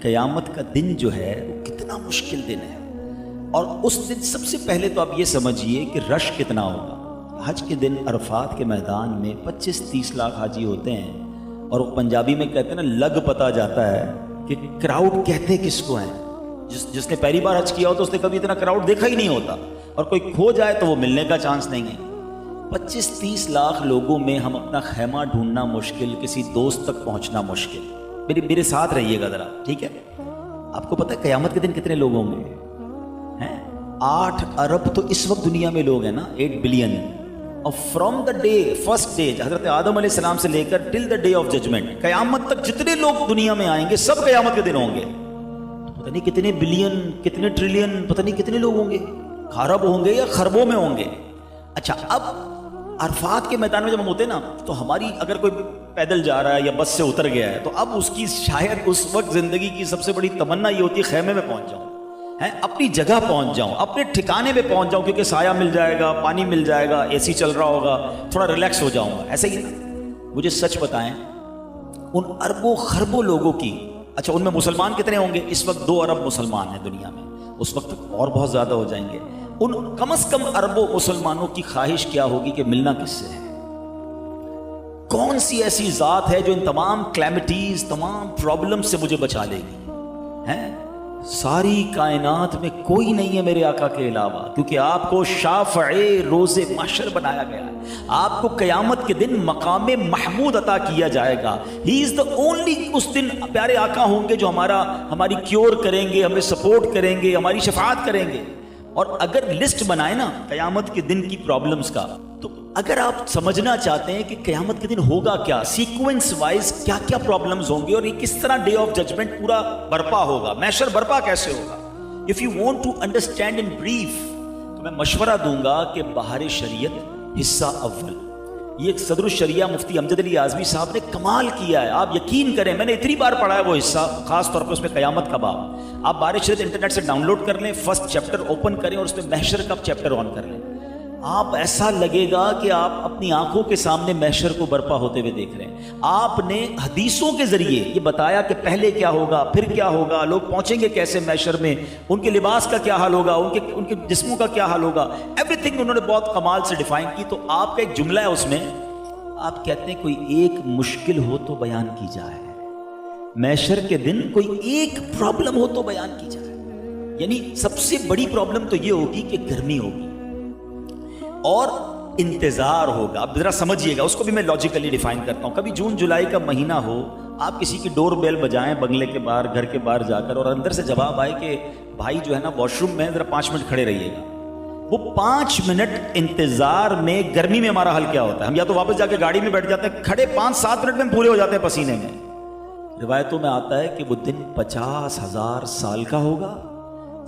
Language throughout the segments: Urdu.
قیامت کا دن جو ہے وہ کتنا مشکل دن ہے، اور اس دن سب سے پہلے تو آپ یہ سمجھیے کہ رش کتنا ہوگا۔ حج کے دن عرفات کے میدان میں 25-30 لاکھ حاجی ہوتے ہیں، اور وہ پنجابی میں کہتے ہیں نا، لگ پتا جاتا ہے کہ کراؤڈ کہتے کس کو ہیں۔ جس نے پہلی بار حج کیا ہو تو اس نے کبھی اتنا کراؤڈ دیکھا ہی نہیں ہوتا، اور کوئی کھو جائے تو وہ ملنے کا چانس نہیں ہے۔ 25-30 لاکھ لوگوں میں ہم اپنا خیمہ ڈھونڈنا مشکل، کسی دوست تک پہنچنا مشکل۔ میرے ساتھ رہیے گا ذرا، ٹھیک ہے؟ آپ کو پتہ ہے قیامت کے دن کتنے لوگ ہوں گے؟ 8 ارب تو اس وقت دنیا میں لوگ ہیں نا، 8 بلین، اور from the day first day حضرت آدم علیہ السلام سے لے کر ٹل دا ڈے آف ججمنٹ، قیامت تک جتنے لوگ دنیا میں آئیں گے سب قیامت کے دن ہوں گے۔ پتہ نہیں کتنے بلین، کتنے ٹریلین، پتہ نہیں کتنے لوگ ہوں گے، خرب ہوں گے یا خربوں میں ہوں گے۔ اچھا، اب عرفات کے میدان میں جب ہم ہوتے ہیں نا، تو ہماری اگر کوئی پیدل جا رہا ہے یا بس سے اتر گیا ہے تو اب اس کی شاید اس وقت زندگی کی سب سے بڑی تمنا یہ ہوتی ہے خیمے میں پہنچ جاؤں، اپنی جگہ پہنچ جاؤں، اپنے ٹھکانے پہ پہنچ جاؤں، کیونکہ سایہ مل جائے گا، پانی مل جائے گا، اے سی چل رہا ہوگا، تھوڑا ریلیکس ہو جاؤں گا۔ ایسے ہی مجھے سچ بتائیں، ان اربوں خربوں لوگوں کی، اچھا ان میں مسلمان کتنے ہوں گے؟ اس وقت 2 ارب مسلمان ہیں دنیا میں، اس وقت اور بہت زیادہ ہو جائیں گے۔ ان کم از کم اربوں مسلمانوں کی خواہش کیا ہوگی کہ ملنا کس سے ہے؟ کون سی ایسی ذات ہے جو ان تمام کلیمٹیز، تمام پرابلم سے مجھے بچا لے گی؟ ساری کائنات میں کوئی نہیں ہے میرے آقا کے علاوہ، کیونکہ آپ کو شافع روز محشر بنایا گیا ہے، آپ کو قیامت کے دن مقام محمود عطا کیا جائے گا۔ ہی از دا اونلی، اس دن پیارے آقا ہوں گے جو ہماری کیور کریں گے، ہمیں سپورٹ کریں گے، ہماری شفاعت کریں گے۔ اور اگر لسٹ بنائے نا قیامت کے دن کی پرابلمز کا، تو اگر آپ سمجھنا چاہتے ہیں کہ قیامت کے دن ہوگا کیا، سیکوینس وائز کیا کیا پرابلمز ہوں گی، اور یہ کس طرح ڈے آف ججمنٹ پورا برپا ہوگا، محشر برپا کیسے ہوگا، if you want to understand in brief, تو میں مشورہ دوں گا کہ بہار شریعت حصہ اول، یہ صدر الشریعہ مفتی امجد علی اعظمی صاحب نے کمال کیا ہے۔ آپ یقین کریں، میں نے اتنی بار پڑھا ہے وہ حصہ، خاص طور پہ اس میں قیامت کا باب۔ آپ بہار شریعت انٹرنیٹ سے ڈاؤن لوڈ کر لیں، فرسٹ چیپٹر اوپن کریں اور اس میں محشر کا چیپٹر آن کر لیں، آپ ایسا لگے گا کہ آپ اپنی آنکھوں کے سامنے محشر کو برپا ہوتے ہوئے دیکھ رہے ہیں۔ آپ نے حدیثوں کے ذریعے یہ بتایا کہ پہلے کیا ہوگا، پھر کیا ہوگا، لوگ پہنچیں گے کیسے محشر میں، ان کے لباس کا کیا حال ہوگا، ان کے جسموں کا کیا حال ہوگا، ایوری تھنگ انہوں نے بہت کمال سے ڈیفائن کی۔ تو آپ کا ایک جملہ ہے اس میں، آپ کہتے ہیں کوئی ایک مشکل ہو تو بیان کی جائے، محشر کے دن کوئی ایک پرابلم ہو تو بیان کی جائے، یعنی سب سے بڑی پرابلم تو یہ ہوگی کہ گرمی ہوگی اور انتظار ہوگا۔ اب ذرا سمجھیے گا، اس کو بھی میں لاجیکلی ڈیفائن کرتا ہوں۔ کبھی جون جولائی کا مہینہ ہو، آپ کسی کی ڈور بیل بجائیں بنگلے کے باہر، گھر کے باہر جا کر، اور اندر سے جواب آئے کہ بھائی جو ہے نا واش روم میں ذرا 5 منٹ کھڑے رہیے گا، وہ 5 منٹ انتظار میں گرمی میں ہمارا حل کیا ہوتا ہے؟ ہم یا تو واپس جا کے گاڑی میں بیٹھ جاتے ہیں، کھڑے 5-7 منٹ میں پورے ہو جاتے ہیں پسینے میں۔ روایتوں میں آتا ہے کہ وہ دن 50,000 سال کا ہوگا،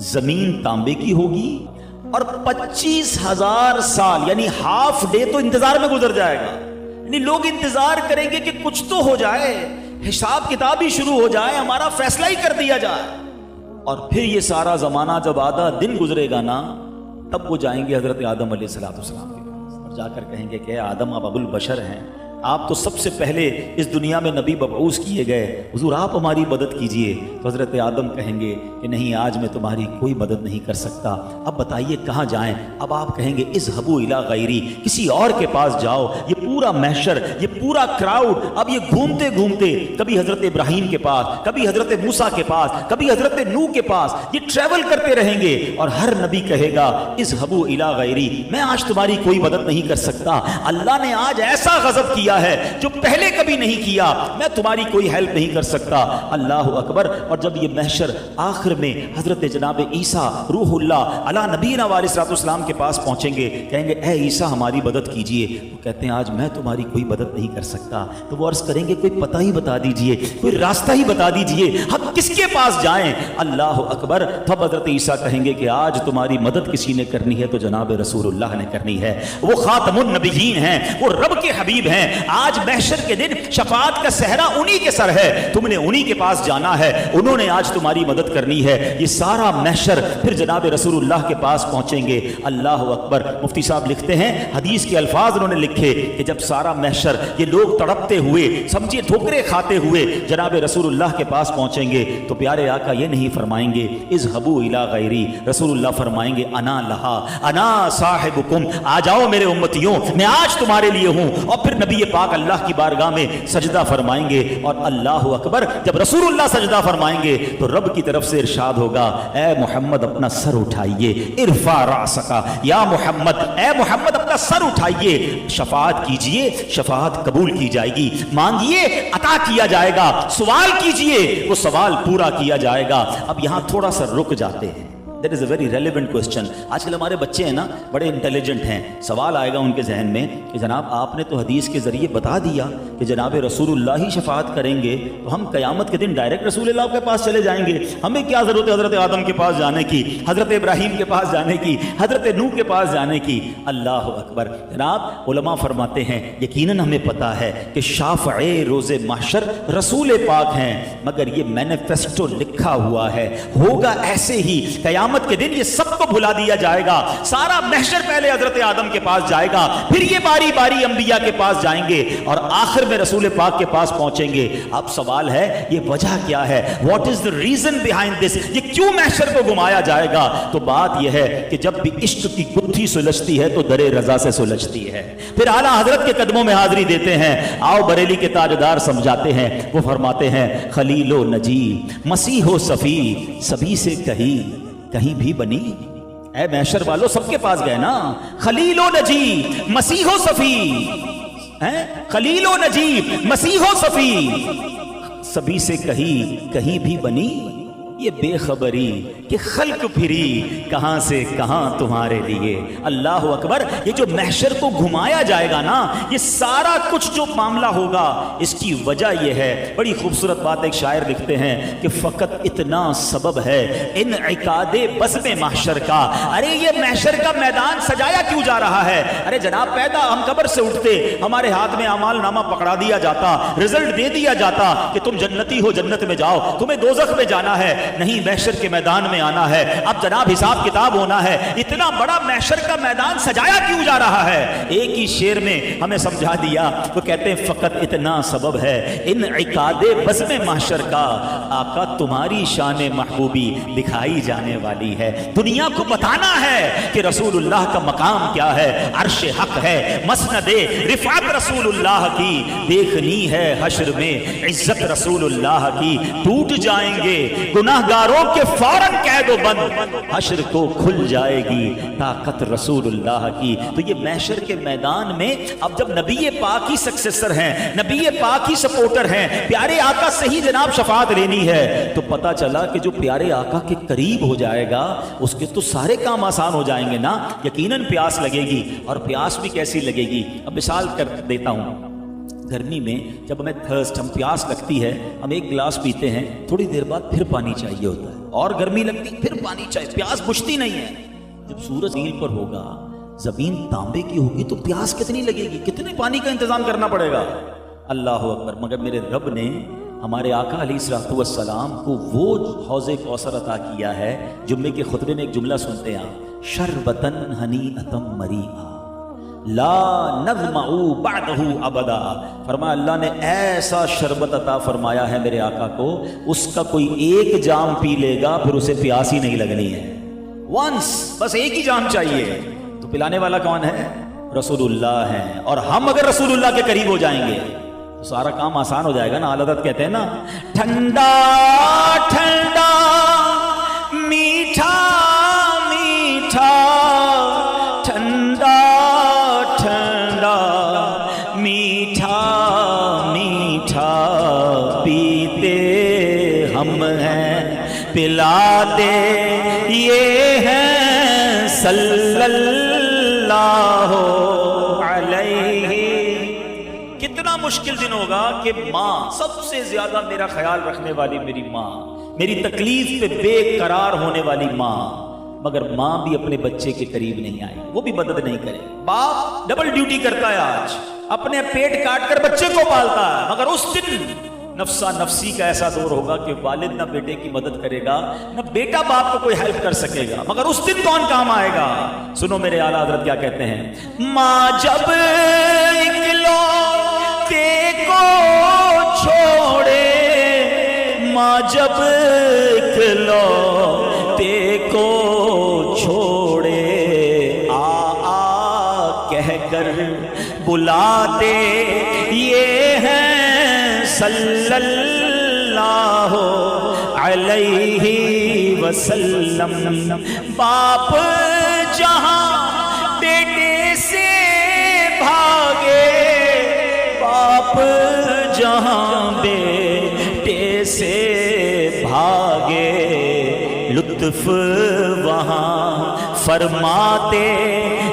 زمین تانبے کی ہوگی، اور 25,000 سال یعنی ہاف ڈے تو انتظار میں گزر جائے گا۔ یعنی لوگ انتظار کریں گے کہ کچھ تو ہو جائے، حساب کتاب ہی شروع ہو جائے، ہمارا فیصلہ ہی کر دیا جائے۔ اور پھر یہ سارا زمانہ جب آدھا دن گزرے گا نا، تب وہ جائیں گے حضرت آدم علیہ السلام کے پاس اور جا کر کہیں گے کہ آدم آپ ابو البشر ہیں، آپ تو سب سے پہلے اس دنیا میں نبی مبعوث کیے گئے، حضور آپ ہماری مدد کیجئے۔ تو حضرت آدم کہیں گے کہ نہیں، آج میں تمہاری کوئی مدد نہیں کر سکتا، اب بتائیے کہاں جائیں؟ اب آپ کہیں گے اذهبوا الی غیری، کسی اور کے پاس جاؤ۔ یہ پورا محشر، یہ پورا کراؤڈ اب یہ گھومتے گھومتے کبھی حضرت ابراہیم کے پاس، کبھی حضرت موسیٰ کے پاس، کبھی حضرت نوح کے پاس، یہ ٹریول کرتے رہیں گے، اور ہر نبی کہے گا اذهبوا الی غیری، میں آج تمہاری کوئی مدد نہیں کر سکتا، اللہ نے آج ایسا غضب کیا ہے جو پہلے کبھی نہیں کیا، میں تمہاری کوئی ہیلپ نہیں کر سکتا۔ اللہ اکبر۔ اور جب یہ محشر آخر میں حضرت جناب عیسیٰ روح اللہ علی نبینا علیہ الصلوۃ والسلام کے پاس پہنچیں گے، کہیں گے اے عیسیٰ ہماری مدد کیجئے، وہ کہتے ہیں آج میں تمہاری کوئی مدد نہیں کر سکتا۔ تو وہ عرض کریں گے کوئی پتہ ہی بتا دیجئے، کوئی راستہ ہی بتا دیجئے، ہم کس کے پاس جائیں؟ اللہ اکبر۔ تب حضرت عیسیٰ کہیں گے کہ آج تمہاری مدد کسی نے کرنی ہے تو جناب رسول اللہ نے کرنی ہے، وہ خاتم النبیین ہیں، وہ رب کے حبیب ہیں، آج محشر کے دن شفاعت کا صحرا انہی کے سر ہے, تم نے انہی کے پاس جانا ہے, انہوں نے آج تمہاری مدد کرنی ہے. یہ سارا محشر پھر جناب رسول اللہ کے پاس پہنچیں گے. اللہ اکبر. مفتی صاحب لکھتے ہیں, حدیث کے الفاظ انہوں نے لکھے کہ جب سارا محشر یہ لوگ تڑپتے ہوئے, سمجھے ٹھوکرے کھاتے ہوئے جناب رسول اللہ کے پاس پہنچیں گے تو پیارے آقا یہ نہیں فرمائیں گے اذهبوا الی غیری, رسول اللہ فرمائیں گے انا لہا انا صاحبکم, آ جاؤ میرے امتیوں, میں آج تمہارے لیے ہوں. اور پھر نبی پاک اللہ کی بارگاہ میں سجدہ فرمائیں گے, اور اللہ اکبر جب رسول اللہ سجدہ فرمائیں گے تو رب کی طرف سے ارشاد ہوگا, اے محمد اپنا سر اٹھائیے, ارفع رأسک یا محمد, اے محمد اپنا سر اٹھائیے, شفاعت کیجئے, شفاعت قبول کی جائے گی, مانگیے عطا کیا جائے گا, سوال کیجئے وہ سوال پورا کیا جائے گا. اب یہاں تھوڑا سا رک جاتے ہیں. That is a very relevant question. آج کل ہمارے بچے ہیں نا بڑے انٹیلیجنٹ ہیں, سوال آئے گا ان کے ذہن میں کہ جناب آپ نے تو حدیث کے ذریعے بتا دیا کہ جناب رسول اللہ ہی شفاعت کریں گے, تو ہم قیامت کے دن ڈائریکٹ رسول اللہ کے پاس چلے جائیں گے, ہمیں کیا ضرورت ہے حضرت آدم کے پاس جانے کی, حضرت ابراہیم کے پاس جانے کی, حضرت نوح کے پاس جانے کی. اللہ اکبر. جناب علماء فرماتے ہیں یقیناً ہمیں پتا ہے کہ شافع روز محشر رسول پاک ہیں, مگر یہ مینیفیسٹو لکھا ہوا ہے, ہوگا ایسے ہی. قیامت کے دن یہ سب کو بھلا دیا جائے گا, سارا محشر پہلے حضرت آدم کے پاس جائے گا, پھر یہ باری باری انبیاء کے پاس جائیں گے, اور آخر میں رسول پاک کے پاس پہنچیں گے. اب سوال ہے یہ وجہ کیا ہے, what is the reason behind this, یہ کیوں محشر کو گھمایا جائے گا؟ تو بات یہ ہے کہ جب بھی عشق کی گتھی سلجھتی ہے تو در رضا سے سلجھتی ہے. پھر اعلیٰ حضرت کے قدموں میں حاضری دیتے ہیں. آؤ بریلی کے تاجدار سمجھاتے ہیں, وہ فرماتے ہیں خلیل و نجی مسیح و صفی سبھی سے کہیں بھی بنی. اے محشر والو سب کے پاس گئے نا, خلیل و نجی مسیح و صفی, خلیل و نجی مسیح و صفی سبھی سے کہیں بھی بنی. یہ بے خبری کہ خلق پھری کہاں سے کہاں تمہارے لیے. اللہ اکبر. یہ جو محشر کو گھمایا جائے گا نا, یہ سارا کچھ جو معاملہ ہوگا اس کی وجہ یہ ہے. بڑی خوبصورت بات ایک شاعر لکھتے ہیں کہ فقط اتنا سبب ہے انعقاد بزم محشر کا. ارے یہ محشر کا میدان سجایا کیوں جا رہا ہے؟ ارے جناب پیدا ہم قبر سے اٹھتے, ہمارے ہاتھ میں اعمال نامہ پکڑا دیا جاتا, رزلٹ دے دیا جاتا کہ تم جنتی ہو, جنت میں جاؤ, تمہیں دوزخ میں جانا ہے. نہیں, محشر کے میدان میں آنا ہے. اب جناب حساب کتاب ہونا ہے. اتنا بڑا محشر کا میدان سجایا کیوں جا رہا ہے؟ ایک ہی شعر میں ہمیں سمجھا دیا. وہ کہتے ہیں فقط اتنا سبب ہے انعقاد بزم محشر کا, آقا تمہاری شان محبوبی دکھائی جانے والی ہے. دنیا کو بتانا ہے کہ رسول اللہ کا مقام کیا ہے. عرش حق ہے, مسند رفعت رسول اللہ کی, دیکھنی ہے حشر میں عزت رسول اللہ کی. ٹوٹ جائیں گے گناہ گاروں کے فوراً قید و بند, حشر کو کھل جائے گی طاقت رسول اللہ کی. تو یہ محشر کے میدان میں اب جب نبی پاک ہی سکسیسر ہیں, نبی پاک ہی سپورٹر ہیں, پیارے آقا سے ہی جناب شفاعت لینی ہے, تو پتا چلا کہ جو پیارے آقا کے قریب ہو جائے گا اس کے تو سارے کام آسان ہو جائیں گے نا. یقیناً پیاس لگے گی, اور پیاس بھی کیسی لگے گی. اب مثال کر دیتا ہوں, گرمی میں جب ہمیں تھرسٹ, ہم پیاس لگتی ہے, ہم ایک گلاس پیتے ہیں, تھوڑی دیر بعد پھر پانی چاہیے ہوتا ہے, اور گرمی لگتی پھر پانی چاہیے, پیاس بجھتی نہیں ہے. جب سورج نیل پر ہوگا, زمین تانبے کی ہوگی, تو پیاس کتنی لگے گی, کتنے پانی کا انتظام کرنا پڑے گا. اللہ اکبر. مگر میرے رب نے ہمارے آقا علیہ الصلوۃ والسلام کو وہ حوض کوثر عطا کیا ہے. جمعے کے خطبے میں ایک جملہ سنتے ہیں, شربتن ہنیئتم مریئا لا نظمع بعدہ ابدا. فرمایا اللہ نے ایسا شربت عطا فرمایا ہے میرے آقا کو, اس کا کوئی ایک جام پی لے گا پھر اسے پیاس ہی نہیں لگنی ہے. ونس, بس ایک ہی جام چاہیے. تو پلانے والا کون ہے؟ رسول اللہ ہے. اور ہم اگر رسول اللہ کے قریب ہو جائیں گے تو سارا کام آسان ہو جائے گا نا. اعلیٰ حضرت کہتے ہیں نا, ٹھنڈا ٹھنڈا میٹھا میٹھا, ٹھنڈا ٹھنڈا میٹھا میٹھا پیتے ہم ہیں, پلاتے یہ ہیں صلی اللہ علیہ. کتنا مشکل دن ہوگا کہ ماں, سب سے زیادہ میرا خیال رکھنے والی میری ماں, میری تکلیف پہ بے قرار ہونے والی ماں, مگر ماں بھی اپنے بچے کے قریب نہیں آئی, وہ بھی مدد نہیں کرے. باپ ڈبل ڈیوٹی کرتا ہے آج. اپنے پیٹ کاٹ کر بچے کو پالتا ہے، مگر اس دن نفسا نفسی کا ایسا دور ہوگا کہ والد نہ بیٹے کی مدد کرے گا، نہ بیٹا باپ کو کوئی ہیلپ کر سکے گا، مگر اس دن کون کام آئے گا؟ سنو میرے اعلیٰ حضرت کیا کہتے ہیں، ماں جب اکلوتے کو چھوڑے، ماں جب اکلوتے کو چھوڑے، آ کہہ کر بلاتے یہ ہیں صلی اللہ علیہ وسلم، باپ جہاں بیٹے سے بھاگے، باپ جہاں بیٹے سے بھاگے، لطف وہاں فرماتے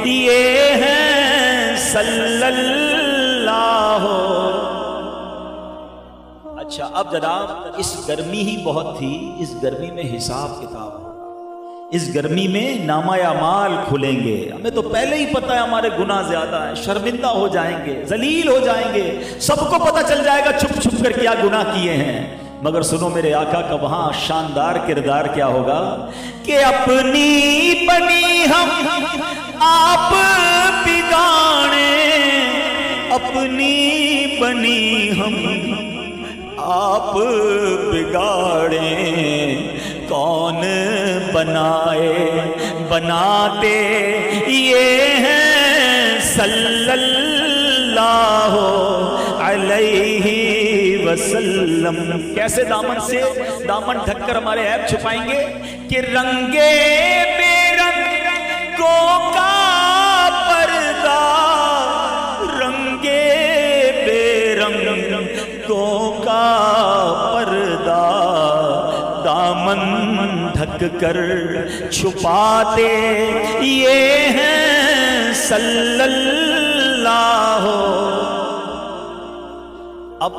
یہ ہیں صلی اللہ۔ اچھا اب جناب اس گرمی ہی بہت تھی، اس گرمی میں حساب کتاب ہو، اس گرمی میں نامہ اعمال کھلیں گے، ہمیں تو پہلے ہی پتہ ہے ہمارے گناہ زیادہ ہیں، شرمندہ ہو جائیں گے، ذلیل ہو جائیں گے، سب کو پتہ چل جائے گا چھپ چھپ کر کیا گناہ کیے ہیں، مگر سنو میرے آقا کا وہاں شاندار کردار کیا ہوگا کہ اپنی بنی ہم آپ بگاڑے، اپنی بنی ہم آپ بگاڑیں، کون بنائے بناتے یہ ہیں صلی اللہ علیہ وسلم۔ کیسے دامن سے دامن ڈھک کر ہمارے عیب چھپائیں گے کہ رنگے بے رنگوں کا پردہ، رنگے بے رنگوں کا پردہ، دامن ڈھک کر چھپاتے یہ ہیں صلی اللہ۔ اب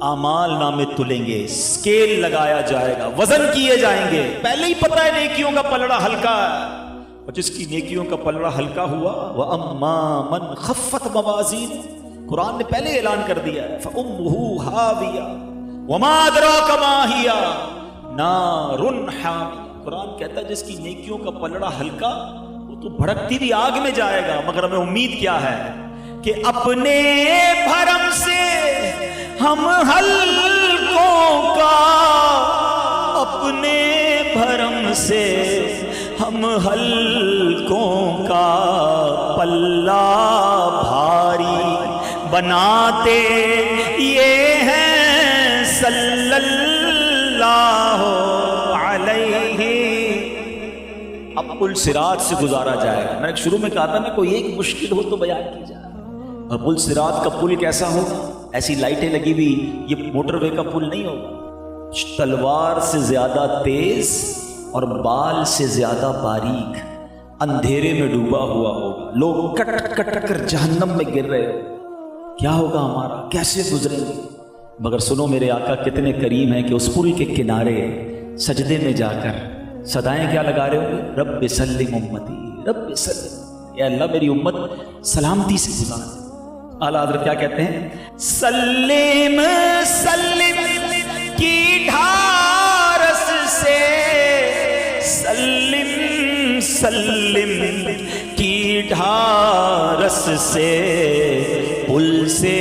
اعمال نامے تلیں گے، اسکیل لگایا جائے گا، وزن کیے جائیں گے، پہلے ہی پتہ ہے نیکیوں کا پلڑا ہلکا ہے، اور جس کی نیکیوں کا پلڑا ہلکا ہوا وَأَمَّا مَنْ خَفَّتْ مَوَازِينُهُ، قرآن نے پہلے اعلان کر دیا ہے فَأُمُّهُ هَاوِيَةٌ وَمَا أَدْرَاكَ مَا هِيَ نَارٌ حَامِيَةٌ۔ قرآن کہتا ہے جس کی نیکیوں کا پلڑا ہلکا وہ تو بھڑکتی بھی آگ میں جائے گا، مگر ہمیں امید کیا ہے کہ اپنے بھرم سے ہم ہلکوں کا، اپنے بھرم سے ہم ہلکوں کا پلہ بھاری بناتے یہ ہیں صلی اللہ علیہ۔ اب پل صراط سے گزارا جائے گا، میں نے شروع میں کہا تھا نا کوئی ایک مشکل ہو تو بیان کی جائے، اور پل صراط کا پل کیسا ہوگا؟ ایسی لائٹیں لگی ہوئی، یہ موٹر وے کا پل نہیں ہوگا، تلوار سے زیادہ تیز اور بال سے زیادہ باریک، اندھیرے میں ڈوبا ہوا ہوگا، لوگ کٹ کٹ کر جہنم میں گر رہے ہو، کیا ہوگا ہمارا، کیسے گزریں گے؟ مگر سنو میرے آقا کتنے کریم ہیں کہ اس پل کے کنارے سجدے میں جا کر صدائیں کیا لگا رہے ہو؟ رب سلم امتی، رب سلم، اے اللہ میری امت سلامتی سے گزار۔ اعلیٰ حضرت کیا کہتے ہیں؟ سلم سلم کی ڈھارس سے، سلم سلم کی ڈھارس سے، پل سے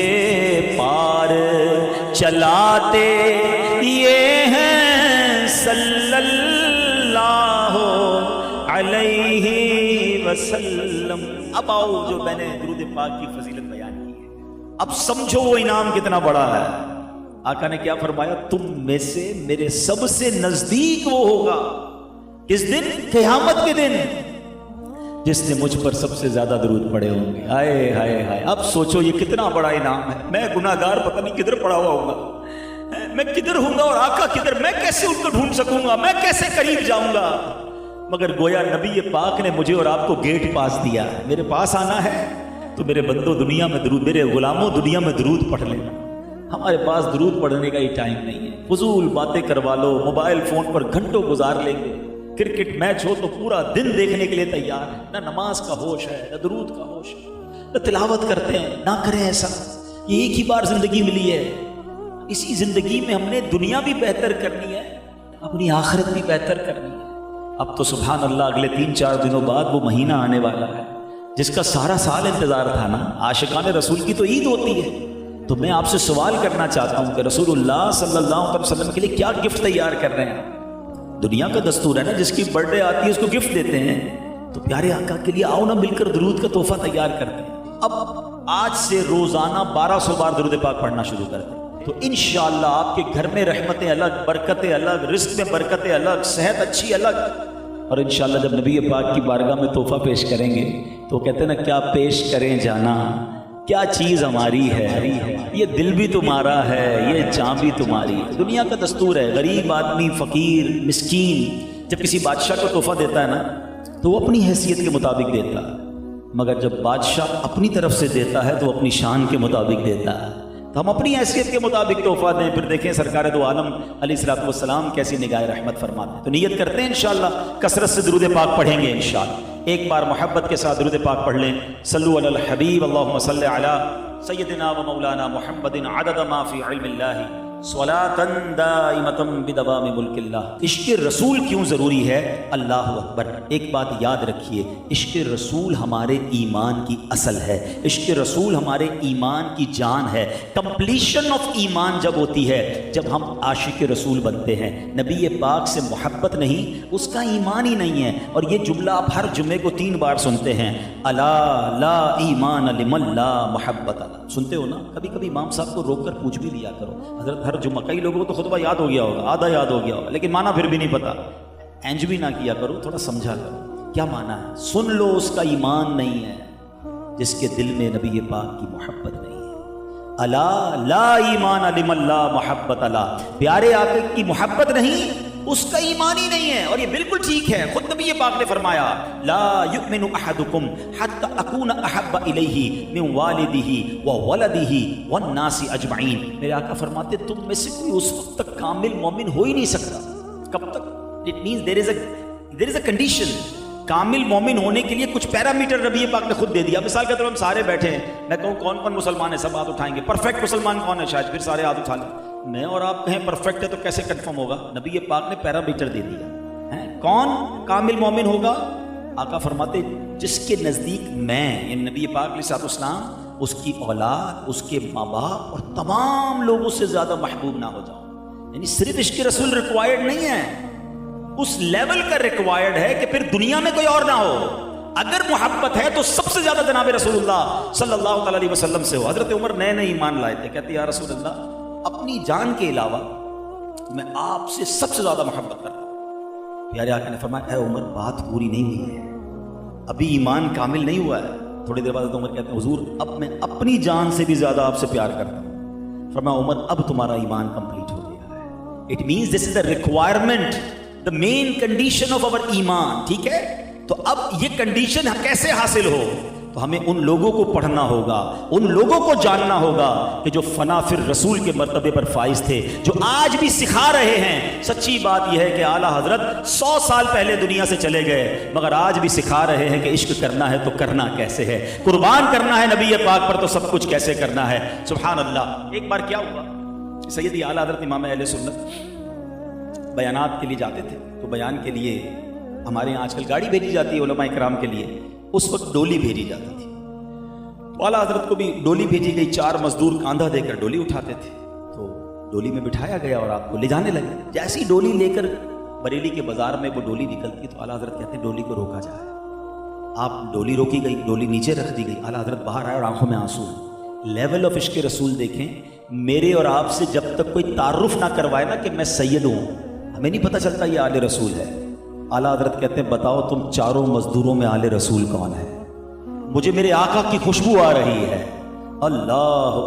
پار چلاتے یہ ہیں صلی اللہ علیہ وسلم۔ اب آؤ جو میں نے درود پاک کی فضیلت بیان کی ہے، اب سمجھو وہ انعام کتنا بڑا ہے۔ آقا نے کیا فرمایا؟ تم میں سے میرے سب سے نزدیک وہ ہوگا، کس دن؟ قیامت کے دن، جس نے مجھ پر سب سے زیادہ درود پڑے ہوں گے۔ ہائے ہائے ہائے، اب سوچو یہ کتنا بڑا انعام ہے۔ میں گناہ گار پتہ نہیں کدھر پڑا ہوا ہوں گا، میں کدھر ہوں گا اور آقا کدھر، میں کیسے ان کو ڈھونڈ سکوں گا، میں کیسے قریب جاؤں گا؟ مگر گویا نبی پاک نے مجھے اور آپ کو گیٹ پاس دیا، میرے پاس آنا ہے تو میرے بندوں دنیا میں درود، میرے غلاموں دنیا میں درود پڑھ لینا۔ ہمارے پاس درود پڑھنے کا ہی ٹائم نہیں ہے، فضول باتیں کروا لو، موبائل فون پر گھنٹوں گزار لیں گے، کرکٹ میچ ہو تو پورا دن دیکھنے کے لیے تیار ہے، نہ نماز کا ہوش ہے نہ درود کا ہوش ہے۔ تلاوت کرتے ہیں. نہ کریں ایسا. یہ ایک ہی بار زندگی ملی ہے. اسی زندگی میں ہم نے دنیا بھی بہتر کرنی ہے, اپنی آخرت بھی بہتر کرنی ہے. اب تو سبحان اللہ اگلے 3-4 دنوں بعد وہ مہینہ آنے والا ہے جس کا سارا سال انتظار تھا نا. عاشقان رسول کی تو عید ہوتی ہے. تو میں آپ سے سوال کرنا چاہتا ہوں کہ رسول اللہ صلی اللہ علیہ وسلم کے لیے کیا گفٹ تیار کر رہے ہیں؟ دنیا کا دستور ہے نا, جس کی برتھ ڈے آتی ہے اس کو گفٹ دیتے ہیں. تو پیارے آقا کے لیے آؤ نا مل کر درود کا تحفہ تیار کرتے ہیں. اب آج سے روزانہ 1200 بار درود پاک پڑھنا شروع کرتے ہیں. تو انشاءاللہ آپ کے گھر میں رحمتیں الگ, برکتیں الگ, رزق میں برکتیں الگ, صحت اچھی الگ. اور انشاءاللہ جب نبی پاک کی بارگاہ میں تحفہ پیش کریں گے تو کہتے ہیں نا, کیا پیش کریں جانا, کیا چیز ہماری ہے, یہ دل بھی تمہارا ہے, یہ جاں بھی تمہاری ہے. دنیا کا دستور ہے, غریب آدمی, فقیر, مسکین جب کسی بادشاہ کو تحفہ دیتا ہے نا تو وہ اپنی حیثیت کے مطابق دیتا ہے, مگر جب بادشاہ اپنی طرف سے دیتا ہے تو اپنی شان کے مطابق دیتا ہے. تو ہم اپنی حیثیت کے مطابق تحفہ دیں, پھر دیکھیں سرکار دو عالم علیہ الصلوۃ والسلام کیسی نگاہ رحمت فرماتے ہیں. تو نیت کرتے ہیں انشاءاللہ کثرت سے درود پاک پڑھیں گے انشاءاللہ. ایک بار محبت کے ساتھ درود پاک پڑھ لیں. صلو علی الحبیب اللہم صلی علی سیدنا و مولانا محمد عدد ما فی علم اللہ صلاۃ دائمۃ بدوام ملک اللہ. عشق رسول کیوں ضروری ہے؟ اللہ اکبر. ایک بات یاد رکھیے, عشق رسول ہمارے ایمان کی اصل ہے, عشق رسول ہمارے ایمان کی جان ہے. کمپلیشن آف ایمان جب ہوتی ہے جب ہم عاشق رسول بنتے ہیں. نبی پاک سے محبت نہیں, اس کا ایمان ہی نہیں ہے. اور یہ جملہ آپ ہر جمعے کو 3 بار سنتے ہیں, الا لا ایمان لمن لا محبت اللہ. سنتے ہو نا, کبھی کبھی امام صاحب کو روک کر پوچھ بھی لیا کرو. حضرت ہر جمعہ, کئی لوگوں کو تو خطبہ یاد ہو گیا ہوگا, آدھا یاد ہو گیا ہوگا, لیکن معنی پھر بھی نہیں پتا. اینج بھی نہ کیا کرو, تھوڑا سمجھا کرو کیا معنی ہے. سن لو, اس کا ایمان نہیں ہے جس کے دل میں نبی پاک کی محبت نہیں ہے. الا لا ایمان لمن لا محبت اللہ. پیارے آقا کی محبت نہیں, اس کا ایمان ہی نہیں ہے. اور یہ بالکل ٹھیک ہے, خود نبی پاک نے فرمایا لا یؤمن احدکم حتی اکون احب الیہ من والدہ وولدہ والناس اجمعین. میرے آقا فرماتے تم میں سے کوئی اس وقت تک کامل مومن ہو ہی نہیں سکتا. کب تک؟ It means there is a condition. کامل مومن ہونے کے لیے کچھ پیرامیٹر نبی پاک نے خود دے دیا. مثال کے طور پر ہم سارے بیٹھے ہیں, میں کہوں کون کون مسلمان ہے, سب ہاتھ اٹھائیں گے. پرفیکٹ مسلمان کون ہے؟ شاید پھر سارے ہاتھ اٹھا لیں. میں اور آپ کہیں پرفیکٹ ہے تو کیسے کنفرم ہوگا؟ نبی پاک نے پیرامیٹر دے دیا ہے. کون کامل مومن ہوگا؟ آقا فرماتے جس کے نزدیک میں, یعنی نبی پاک علیہ الصلوۃ والسلام, اس کی اولاد, اس کے ماں باپ اور تمام لوگوں سے زیادہ محبوب نہ ہو جاؤ. یعنی صرف عشق رسول ریکوائرڈ نہیں ہے, اس لیول کا ریکوائرڈ ہے کہ پھر دنیا میں کوئی اور نہ ہو. اگر محبت ہے تو سب سے زیادہ جناب رسول اللہ صلی اللہ تعالی علیہ وسلم سے ہو. حضرت عمر نئے ایمان لائے تھے, کہتے یا رسول اللہ اپنی جان کے علاوہ میں آپ سے سب سے زیادہ محبت کرتا ہوں. پیارے آقا نے فرمایا اے عمر بات پوری نہیں ہوئی ہے, ابھی ایمان کامل نہیں ہوا ہے. تھوڑی دیر بعد عمر کہتے ہیں حضور اب میں اپنی جان سے بھی زیادہ آپ سے پیار کرتا ہوں. فرمایا عمر اب تمہارا ایمان کمپلیٹ ہو گیا ہے. It means this is the requirement, the main condition of our ایمان. ٹھیک ہے, تو اب یہ کنڈیشن کیسے حاصل ہو؟ تو ہمیں ان لوگوں کو پڑھنا ہوگا, ان لوگوں کو جاننا ہوگا کہ جو فنا فر رسول کے مرتبے پر فائز تھے, جو آج بھی سکھا رہے ہیں. سچی بات یہ ہے کہ اعلیٰ حضرت 100 سال پہلے دنیا سے چلے گئے, مگر آج بھی سکھا رہے ہیں کہ عشق کرنا ہے تو کرنا کیسے ہے, قربان کرنا ہے نبی پاک پر تو سب کچھ کیسے کرنا ہے. سبحان اللہ. ایک بار کیا ہوا, سیدی اعلیٰ حضرت امام اہل سنت بیانات کے لیے جاتے تھے. تو بیان کے لیے ہمارے یہاں آج کل گاڑی بھیجی جاتی ہے علماء کرام کے لیے, اس وقت ڈولی بھیجی جاتی تھی. تو اعلیٰ حضرت کو بھی ڈولی بھیجی گئی, 4 مزدور کاندھا دے کر ڈولی اٹھاتے تھے. تو ڈولی میں بٹھایا گیا اور آپ کو لے جانے لگے. جیسی ڈولی لے کر بریلی کے بازار میں وہ ڈولی نکلتی تو اعلیٰ حضرت کہتے ہیں ڈولی کو روکا جائے. آپ ڈولی روکی گئی, ڈولی نیچے رکھ دی گئی. اعلیٰ حضرت باہر آئے اور آنکھوں میں آنسو. لیول آف عشق رسول دیکھیں. میرے اور آپ سے جب تک کوئی تعارف نہ کروائے نا کہ میں سید ہوں, ہمیں نہیں پتہ چلتا یہ آل رسول ہے. اعلیٰ حضرت کہتے ہیں بتاؤ تم 4 مزدوروں میں آل رسول کون ہے؟ مجھے میرے آقا کی خوشبو آ رہی ہے. اللہ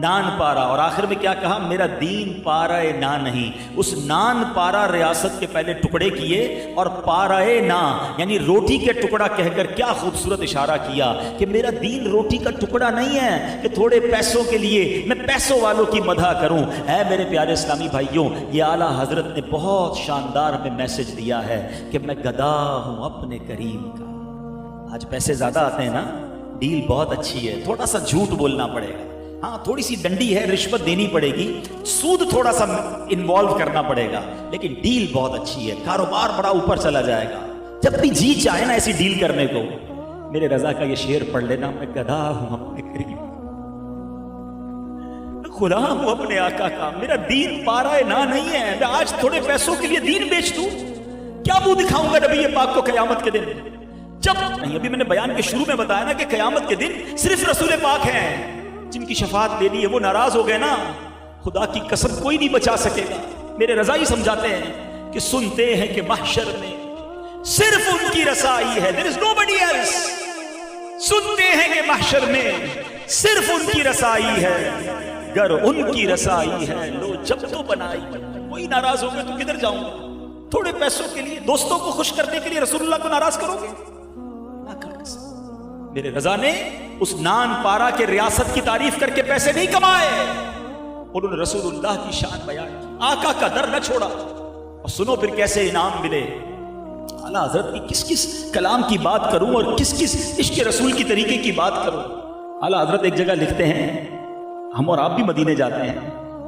نان پارا، اور آخر میں کیا کہا؟ میرا دین پارا نا نہیں۔ اس نان پارا ریاست کے پہلے ٹکڑے کیے اور پارا نا یعنی روٹی کے ٹکڑا کہہ کر کیا خوبصورت اشارہ کیا کہ میرا دین روٹی کا ٹکڑا نہیں ہے کہ تھوڑے پیسوں کے لیے میں پیسوں والوں کی مدح کروں۔ اے میرے پیارے اسلامی بھائیوں، یہ اعلیٰ حضرت نے بہت شاندار ہمیں میسج دیا ہے کہ میں گدا ہوں اپنے کریم کا۔ آج پیسے زیادہ آتے ہیں نا، ڈیل بہت اچھی ہے، تھوڑا سا جھوٹ بولنا پڑے گا، ہاں تھوڑی سی ڈنڈی ہے، رشوت دینی پڑے گی، سود تھوڑا سا انوالو کرنا پڑے گا، لیکن ڈیل بہت اچھی ہے، کاروبار بڑا اوپر چلا جائے گا جب بھی جی چاہے نا ایسی ڈیل کرنے کو۔ میرے رضا کا یہ شعر پڑھ لینا، میں گدھا ہوں اپنے کریم، غلام ہوں اپنے آقا کا، میرا دین پارا نا نہیں ہے، میں آج تھوڑے پیسوں کے لیے دین بیچ دوں، کیا منہ دکھاؤں گا نبی پاک کو قیامت کے دن؟ جب نہیں، ابھی میں نے بیان کے شروع میں بتایا نا کہ قیامت کے دن صرف رسول پاک ہیں جن کی شفاعت لینی ہے، وہ ناراض ہو گئے نا، خدا کی قسم کوئی نہیں بچا سکے گا۔ میرے رضا ہی سمجھاتے ہیں کہ سنتے ہیں کہ محشر میں صرف ان کی رسائی ہے، there is nobody else۔ سنتے ہیں کہ محشر میں صرف ان کی رسائی ہے، گر ان کی رسائی ہے لو جب تو بنائی۔ کوئی ناراض ہو گئے تو کدھر جاؤں گا؟ تھوڑے پیسوں کے لیے، دوستوں کو خوش کرنے کے لیے رسول اللہ کو ناراض کرو گے؟ میرے رضا نے اس نان پارا کے ریاست کی تعریف کر کے پیسے نہیں کمائے، انہوں نے رسول اللہ کی شان بیان کی، آقا کا در نہ چھوڑا۔ اور سنو پھر کیسے انعام ملے۔ اعلیٰ حضرت کی کس کس کلام کی بات کروں اور کس کس عشق رسول کی طریقے کی بات کروں۔ اعلیٰ حضرت ایک جگہ لکھتے ہیں، ہم اور آپ بھی مدینے جاتے ہیں،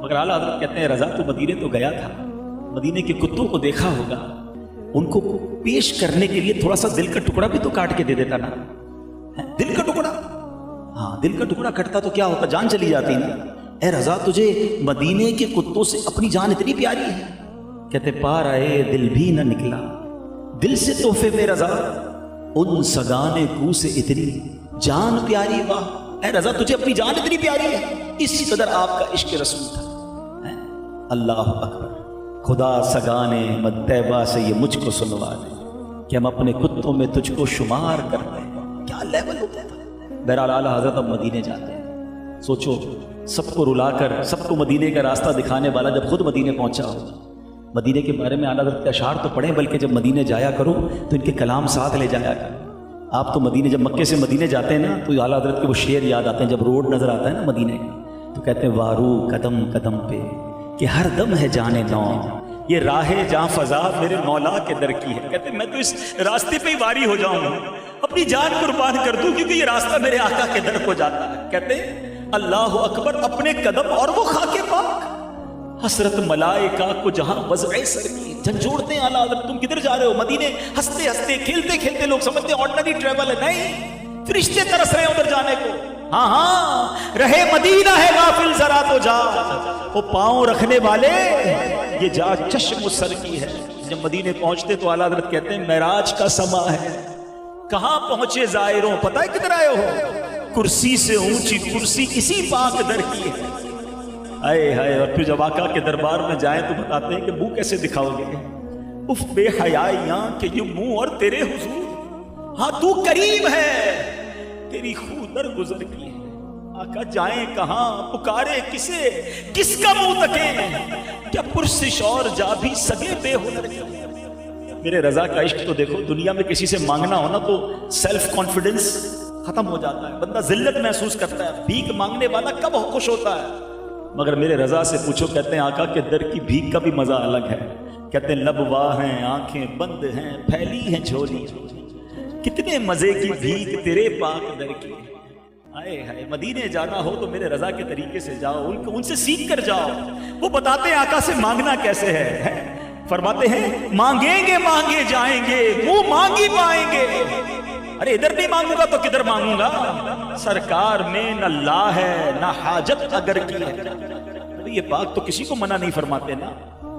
مگر اعلیٰ حضرت کہتے ہیں رضا تو مدینے تو گیا تھا، مدینے کے کتوں کو دیکھا ہوگا، ان کو پیش کرنے کے لیے تھوڑا سا دل کا ٹکڑا بھی تو کاٹ کے دے دیتا نا۔ دل کا ٹکڑا، ہاں دل کا ٹکڑا کٹتا تو کیا ہوتا؟ جان چلی جاتی نا۔ اے رضا تجھے مدینے کے کتوں سے اپنی جان اتنی پیاری ہے؟ کہتے پار آئے دل بھی نہ نکلا، دل سے تحفے میں رضا ان سگانے کو سے اتنی جان پیاری۔ واہ اے رضا تجھے اپنی جان اتنی پیاری ہے، اسی قدر آپ کا عشق رسول تھا۔ اللہ اکبر، خدا سگانے مطیبہ سے یہ مجھ کو سنوا دے کہ ہم اپنے کتوں میں تجھ کو شمار کرتے ہیں۔ کیا لیول ہوتا ہے۔ بہرحال اعلیٰ حضرت اب مدینے جاتے ہیں، سوچو سب کو رلا کر، سب کو مدینے کا راستہ دکھانے والا جب خود مدینے پہنچا ہو، مدینے کے بارے میں اعلیٰ حضرت کے اشعار تو پڑھیں، بلکہ جب مدینے جایا کرو تو ان کے کلام ساتھ لے جایا کرو۔ آپ تو مدینے جب مکے سے مدینے جاتے ہیں نا تو اعلیٰ حضرت کے وہ شعر یاد آتے ہیں، جب روڈ نظر آتا ہے نا مدینے کا تو کہتے ہیں وارو قدم قدم پہ کہ ہر دم ہے جانے نو، یہ راہ جاں فضا میرے مولا کے در کی ہے۔ کہتے ہیں میں تو اس راستے پہ ہی واری ہو جاؤں، اپنی جان قربان کر دوں، کیونکہ یہ راستہ میرے آقا کے در کو جاتا ہے۔ کہتے ہیں اللہ اکبر، اپنے قدم اور وہ خاک پاک، حسرت ملائکہ کو جہاں وضع سر کی۔ جھنجھوڑتے ہیں اعلیٰ حضرت، تم کدھر جا رہے ہو؟ مدینے ہنستے ہنستے کھیلتے کھیلتے لوگ سمجھتے ہیں آرڈنری ٹریول ہے، نہیں، فرشتے ترس رہے ہیں ادھر جانے کو۔ ہاں ہاں رہے مدینہ ہے غافل ذرا تو جا، وہ پاؤں رکھنے والے یہ جا چشم سر کی ہے۔ جب مدینے پہنچتے تو اعلیٰ حضرت کہتے ہیں معراج کا سما ہے۔ کہاں پہنچے زائروں، پتہ ہے کدھر آئے ہو؟ کرسی سے اونچی کرسی اسی پاک در کی ہے۔ آئے ہائے، اور پھر جب آقا کے دربار میں جائیں تو بتاتے ہیں کہ منہ کیسے دکھاؤ گے؟ اف بے حیائیاں کہ یہ منہ اور تیرے حضور، ہاں تو کریم ہے، تیری خو در گزر کی ہے۔ آقا جائیں کہاں، پکارے کسے، کس کا منہ تکیں، کیا پرسش اور جا بھی سگے بے ہنر کے۔ میرے رضا کا عشق تو دیکھو، دنیا میں کسی سے مانگنا ہونا تو سیلف کانفیڈنس ختم ہو جاتا ہے، بندہ ذلت محسوس کرتا ہے، بھیک مانگنے والا کب خوش ہوتا ہے؟ مگر میرے رضا سے پوچھو، کہتے ہیں آقا کے در کی بھیک کا بھی مزہ الگ ہے۔ کہتے ہیں لب واہ ہیں، آنکھیں بند ہیں، پھیلی ہیں جھولی، کتنے مزے کی بھیک تیرے پاک در کی۔ آئے ہائے، مدینے جانا ہو تو میرے رضا کے طریقے سے جاؤ، ان سے سیکھ کر جاؤ۔ وہ بتاتے ہیں آقا سے مانگنا کیسے ہے، فرماتے ہیں مانگیں گے مانگے جائیں گے، منہ مانگی پائیں گے۔ ارے ادھر نہیں مانگوں گا تو کدھر مانگوں گا؟ سرکار میں نہ لا ہے نہ حاجت اگر کی ہے۔ یہ پاک تو کسی کو منع نہیں فرماتے نا۔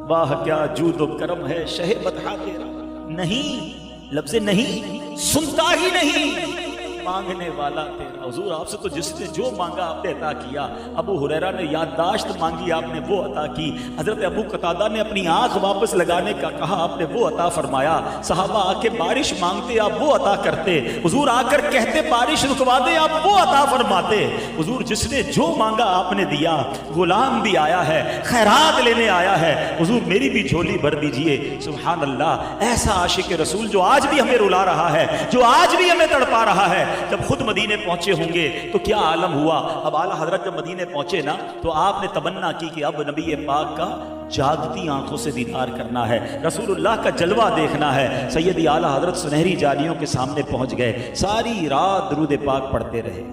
واہ کیا جود و کرم ہے شہ بطحا تیرا، نہیں لفظ نہیں سنتا ہی نہیں، مانگنے والا تیرا. حضور آپ سے تو جس نے جو مانگا آپ نے عطا کیا. ابو ہریرہ نے یادداشت مانگی آپ نے وہ عطا کی. حضرت ابو قتادہ نے اپنی آنکھ واپس لگانے کا کہا آپ نے وہ عطا فرمایا. صحابہ آ کے بارش مانگتے آپ وہ عطا کرتے. حضور آ کر کہتے بارش رکوا دے آپ وہ عطا فرماتے. حضور جس نے جو مانگا آپ نے دیا. غلام بھی آیا ہے خیرات لینے آیا ہے. حضور میری بھی جھولی بھر دیجئے. سبحان اللہ. ایسا عاشق رسول جو آج بھی ہمیں رلا رہا ہے, جو آج بھی ہمیں تڑپا رہا ہے. جب خود مدینے پہنچے ہوں گے تو کیا عالم ہوا. اب اعلیٰ حضرت جب مدینے پہنچے نا تو آپ نے تمنا کی کہ اب نبی پاک کا جاگتی آنکھوں سے دیدار کرنا ہے, رسول اللہ کا جلوہ دیکھنا ہے. سیدی اعلیٰ حضرت سنہری جالیوں کے سامنے پہنچ گئے, ساری رات درود پاک پڑھتے رہے.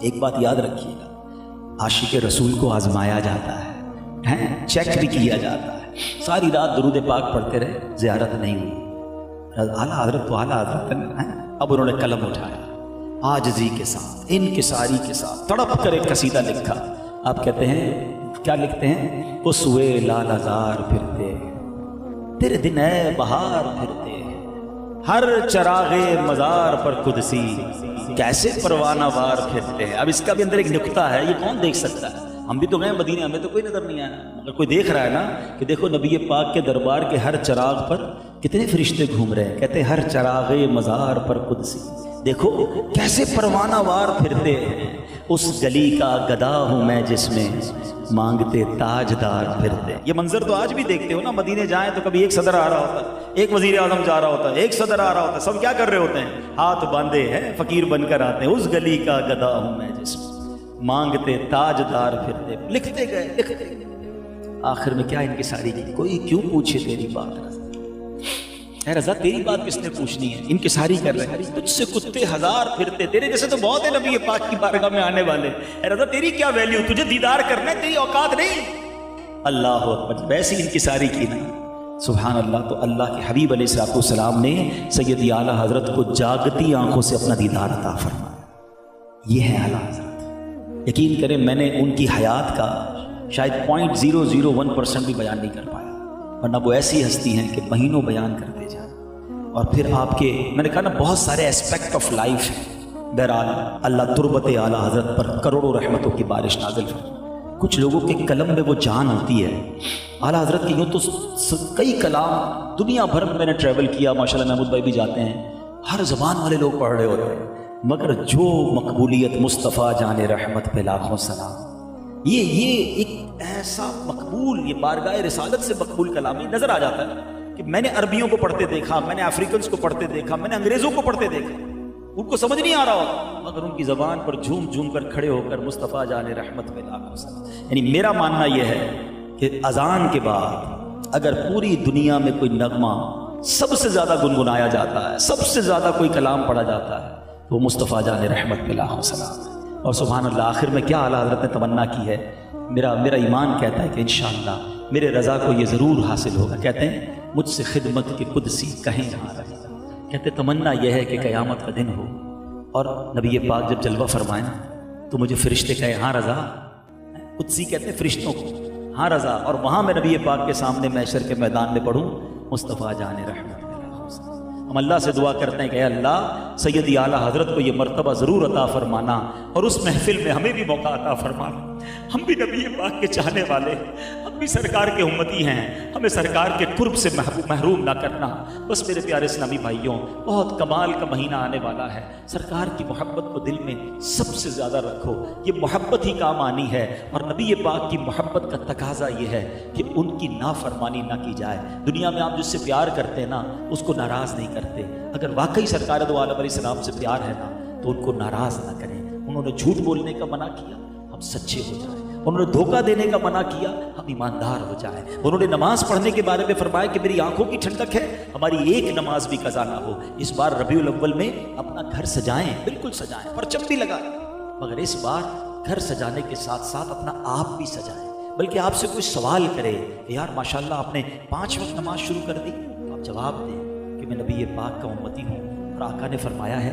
ایک بات یاد رکھیے گا, عاشق رسول کو آزمایا جاتا ہے, چیک بھی کیا جاتا ہے. ساری رات درود پاک پڑھتے رہے, زیارت نہیں ہوئی. اعلیٰ حضرت تو اعلیٰ حضرت ہیں. اب انہوں نے قلم اٹھایا, عاجزی کے ساتھ انکساری کے ساتھ تڑپ کر ایک قصیدہ لکھا. آپ کہتے ہیں کیا لکھتے ہیں؟ اس ہوئے لال ہزار پھرتے تیرے دن ہے بہار پھرتے, ہر چراغ مزار پر قدسی کیسے پروانہ وار پھرتے ہیں. اب اس کا بھی اندر ایک نکتہ ہے, یہ کون دیکھ سکتا ہے؟ ہم بھی تو گئے مدینے, ہمیں تو کوئی نظر نہیں آیا, مگر کوئی دیکھ رہا ہے نا کہ دیکھو نبی پاک کے دربار کے ہر چراغ پر کتنے فرشتے گھوم رہے ہیں. کہتے ہیں ہر چراغ مزار پر قدسی, دیکھو کیسے پروانہ وار پھرتے ہیں. اس گلی کا گدا ہوں میں جس میں مانگتے تاجدار پھرتے. یہ منظر تو آج بھی دیکھتے ہو نا, مدینے جائیں تو کبھی ایک صدر آ رہا ہوتا ہے, ایک وزیر اعظم جا رہا ہوتا ہے, ایک صدر آ رہا ہوتا ہے, سب کیا کر رہے ہوتے ہیں؟ ہاتھ باندھے ہیں, فقیر بن کر آتے ہیں. اس گلی کا گدا ہوں میں جس میں مانگتے تاجدار پھرتے. لکھتے گئے. آخر میں کیا انکساری کی, کوئی کیوں پوچھے تیری بات رضا. اے رضا تیری بات کس نے پوچھنی ہے؟ انکساری کر رہے ہیں. تجھ سے کتے ہزار پھرتے, تیرے جیسے تو بہت ہے نبی پاک کی بارگاہ میں آنے والے. اے رضا تیری کیا ویلیو, تجھے دیدار کرنا ہے, تیری اوقات نہیں. اللہ اکبر. ویسی انکساری کی نا, سبحان اللہ. تو اللہ کے حبیب علیہ السلام نے سیدی اعلیٰ حضرت کو جاگتی آنکھوں سے اپنا دیدار عطا فرمایا. یہ ہے اعلیٰ حضرت. یقین کریں میں نے ان کی حیات کا شاید 0.001% بھی بیان نہیں کر پایا, ورنہ وہ ایسی ہستی ہیں کہ مہینوں بیان کرتے جائیں. اور پھر آپ کے میں نے کہا نا بہت سارے اسپیکٹ آف لائف ہیں. بہرحال اللہ تربت اعلیٰ حضرت پر کروڑوں رحمتوں کی بارش نازل فرمائے. کچھ لوگوں کے قلم میں وہ جان ہوتی ہے. اعلیٰ حضرت کی یوں تو کئی کلام دنیا بھر میں نے ٹریول کیا, ماشاءاللہ محمود بھائی بھی جاتے ہیں, ہر زبان والے لوگ پڑھ رہے ہوتے ہیں, مگر جو مقبولیت مصطفیٰ جان رحمت پہ لاکھوں سلام. یہ ایک ایسا مقبول, یہ بارگاہ رسالت سے مقبول کلام ہی نظر آ جاتا ہے کہ میں نے عربیوں کو پڑھتے دیکھا, میں نے افریقنس کو پڑھتے دیکھا, میں نے انگریزوں کو پڑھتے دیکھا, ان کو سمجھ نہیں آ رہا ہوتا, مگر ان کی زبان پر جھوم جھوم کر کھڑے ہو کر مصطفیٰ جان رحمت پہ لاکھوں سلام. یعنی میرا ماننا یہ ہے کہ اذان کے بعد اگر پوری دنیا میں کوئی نغمہ سب سے زیادہ گنگنایا جاتا ہے, سب سے زیادہ کوئی کلام پڑھا جاتا ہے, تو مصطفیٰ جان رحمت پہ لاکھوں سلام ہے. اور سبحان اللہ آخر میں کیا اعلیٰ حضرت نے تمنا کی ہے, میرا ایمان کہتا ہے کہ انشاءاللہ میرے رضا کو یہ ضرور حاصل ہوگا. کہتے ہیں مجھ سے خدمت کے قدسی کہیں ہاں رہا. کہتے تمنا یہ ہے کہ قیامت کا دن ہو اور نبی پاک جب جلوہ فرمائیں تو مجھے فرشتے کہیں ہاں رضا. قدسی کہتے ہیں فرشتوں کو, ہاں رضا, اور وہاں میں نبی پاک کے سامنے محشر کے میدان میں پڑھوں مصطفیٰ جان رحمت. ہم اللہ سے دعا کرتے ہیں کہ اے اللہ سیدی اعلیٰ حضرت کو یہ مرتبہ ضرور عطا فرمانا, اور اس محفل میں ہمیں بھی موقع عطا فرمانا. ہم بھی نبی پاک کے چاہنے والے, ہم بھی سرکار کے امتی ہیں, ہمیں سرکار کے قرب سے محروم نہ کرنا. بس میرے پیارے اسلامی بھائیوں, بہت کمال کا مہینہ آنے والا ہے. سرکار کی محبت کو دل میں سب سے زیادہ رکھو, یہ محبت ہی کام آنی ہے. اور نبی پاک کی محبت کا تقاضا یہ ہے کہ ان کی نافرمانی نہ کی جائے. دنیا میں آپ جس سے پیار کرتے ہیں نا اس کو ناراض نہیں کرتے. اگر واقعی سرکار دو عالم علیہ السلام سے پیار ہے نا تو ان کو ناراض نہ کریں. انہوں نے جھوٹ بولنے کا منع کیا, ہم سچے ہو جائیں. انہوں نے دھوکہ دینے کا منع کیا, ہم ایماندار ہو جائیں. انہوں نے نماز پڑھنے کے بارے میں فرمایا کہ میری آنکھوں کی ٹھنڈک ہے, ہماری ایک نماز بھی قضا نہ ہو. اس بار ربیع الاول میں اپنا گھر سجائیں, بالکل سجائیں, پرچم بھی لگائیں, مگر اس بار گھر سجانے کے ساتھ ساتھ اپنا آپ بھی سجائیں. بلکہ آپ سے کوئی سوال کرے کہ یار ماشاءاللہ آپ نے 5 وقت نماز شروع کر دی, تو آپ جواب دیں کہ میں نبی پاک کا امتی ہوں, اور آقا نے فرمایا ہے